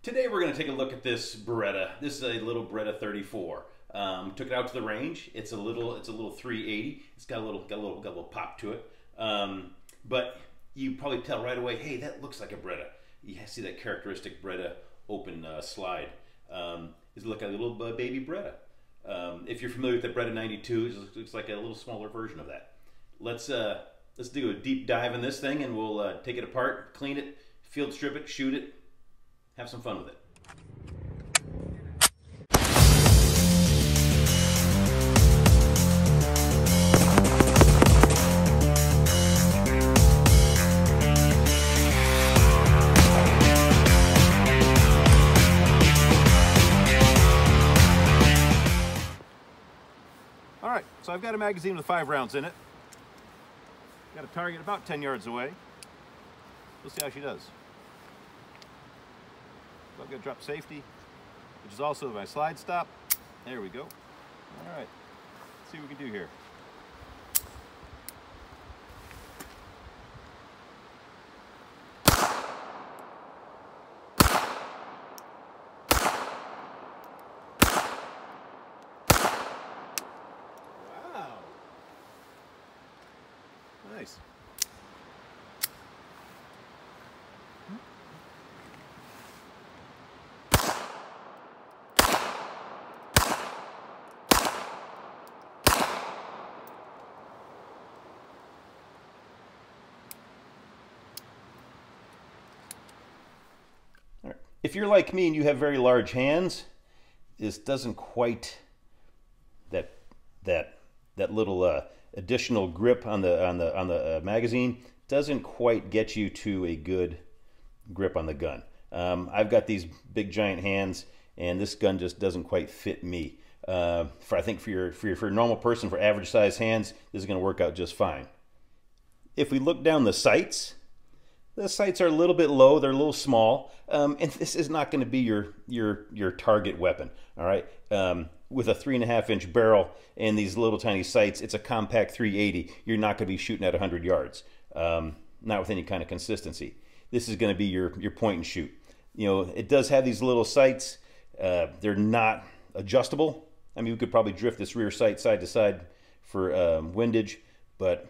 Today we're going to take a look at this Beretta. This is a little Beretta 34. Took it out to the range. It's a little 380. It's got a little pop to it. But you probably tell right away, hey, that looks like a Beretta. You see that characteristic Beretta open slide. It's like a little baby Beretta. If you're familiar with the Beretta 92, it looks like a little smaller version of that. Let's do a deep dive in this thing, and we'll take it apart, clean it, field strip it, shoot it, have some fun with it. All right, so I've got a magazine with 5 rounds in it. Got a target about 10 yards away. We'll see how she does. So I'm going to drop safety, which is also my slide stop. There we go. All right, let's see what we can do here. Wow. Nice. If you're like me and you have very large hands, this doesn't quite that little additional grip on the magazine doesn't quite get you to a good grip on the gun. I've got these big giant hands, and this gun just doesn't quite fit me. I think for a normal person, for average size hands, this is going to work out just fine. If we look down the sights, the sights are a little bit low, they're a little small, and this is not going to be your target weapon, all right? With a 3.5-inch barrel and these little tiny sights, it's a compact 380. You're not going to be shooting at 100 yards, not with any kind of consistency. This is going to be your point and shoot. You know, it does have these little sights. They're not adjustable. I mean, we could probably drift this rear sight side to side for windage, but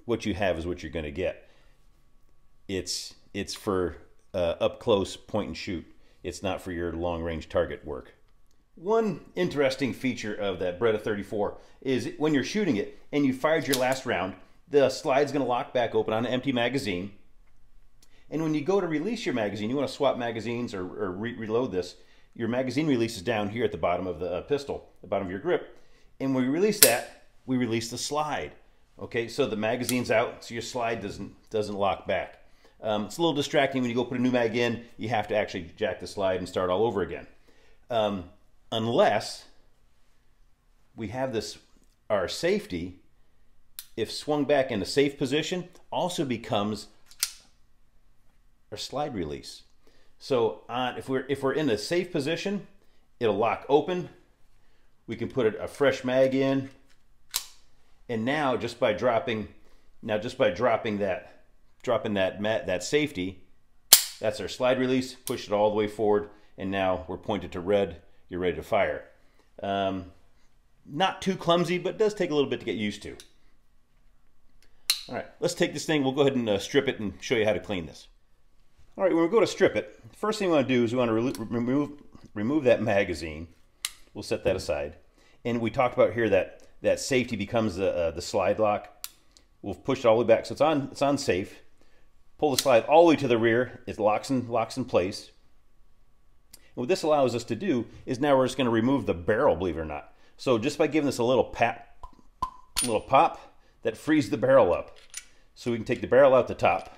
what you have is what you're going to get. It's for up close point and shoot. It's not for your long range target work. One interesting feature of that Beretta 34 is when you're shooting it and you fired your last round, the slide's going to lock back open on an empty magazine. And when you go to release your magazine, you want to swap magazines or reload this, your magazine release is down here at the bottom of the pistol, the bottom of your grip. And when we release that, we release the slide. Okay, so the magazine's out, so your slide doesn't lock back. It's a little distracting when you go put a new mag in. You have to actually jack the slide and start all over again. Unless we have this, our safety, if swung back in a safe position, also becomes our slide release. So if we're in a safe position, it'll lock open. We can put a fresh mag in, and now just by dropping that safety, that's our slide release. Push it all the way forward, and now we're pointed to red. You're ready to fire. Not too clumsy, but it does take a little bit to get used to. All right, let's take this thing. We'll go ahead and strip it and show you how to clean this. All right, when we go to strip it, the first thing we want to do is we want to remove that magazine. We'll set that aside. And we talked about here that safety becomes the slide lock. We'll push it all the way back, so it's on safe. Pull the slide all the way to the rear. It locks in place. And what this allows us to do is now we're just going to remove the barrel, believe it or not. So just by giving this a little pop, that frees the barrel up. So we can take the barrel out the top.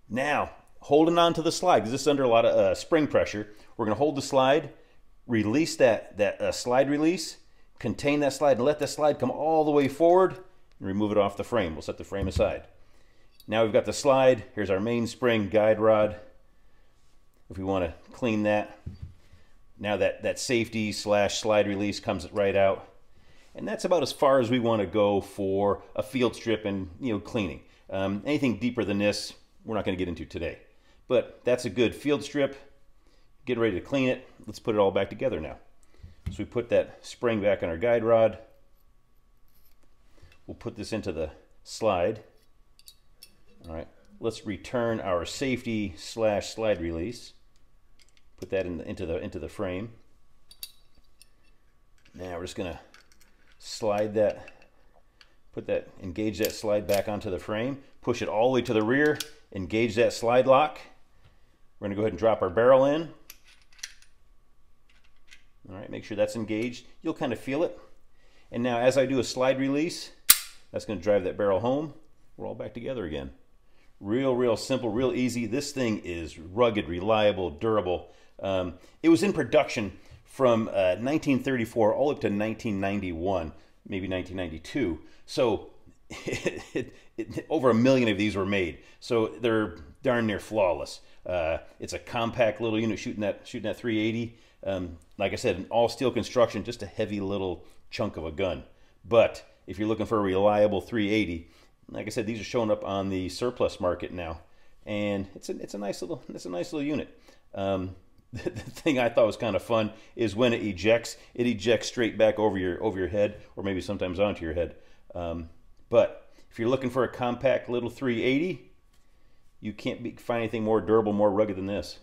Now, holding on to the slide, because this is under a lot of spring pressure, we're going to hold the slide, release that slide release, contain that slide, and let that slide come all the way forward, and remove it off the frame. We'll set the frame aside. Now we've got the slide. Here's our mainspring guide rod. If we want to clean that, now that safety / slide release comes right out. And that's about as far as we want to go for a field strip and cleaning. Anything deeper than this, we're not going to get into today. But that's a good field strip. Getting ready to clean it. Let's put it all back together now. So we put that spring back on our guide rod. We'll put this into the slide. All right, let's return our safety / slide release. Put that into the frame. Now we're just gonna slide that, engage that slide back onto the frame, push it all the way to the rear, engage that slide lock. We're gonna go ahead and drop our barrel in. All right, make sure that's engaged. You'll kind of feel it. And now as I do a slide release, that's gonna drive that barrel home. We're all back together again. Real simple, real easy. This thing is rugged, reliable, durable. It was in production from 1934 all up to 1991, maybe 1992. So over 1 million of these were made. So they're darn near flawless. It's a compact little unit shooting that 380. Like I said, an all steel construction, just a heavy little chunk of a gun. But if you're looking for a reliable 380, like I said, these are showing up on the surplus market now, and it's a nice little unit. The thing I thought was kind of fun is when it ejects straight back over your head, or maybe sometimes onto your head. But if you're looking for a compact little 380, you can't find anything more durable, more rugged than this.